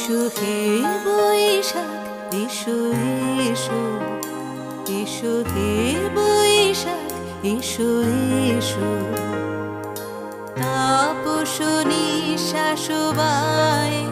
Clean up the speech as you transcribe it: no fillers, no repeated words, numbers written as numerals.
এসো হে বৈশাখ, এসো এসো, এসো হে বৈশাখ, এসো এসো। তাপস নিঃশ্বাস বায়ে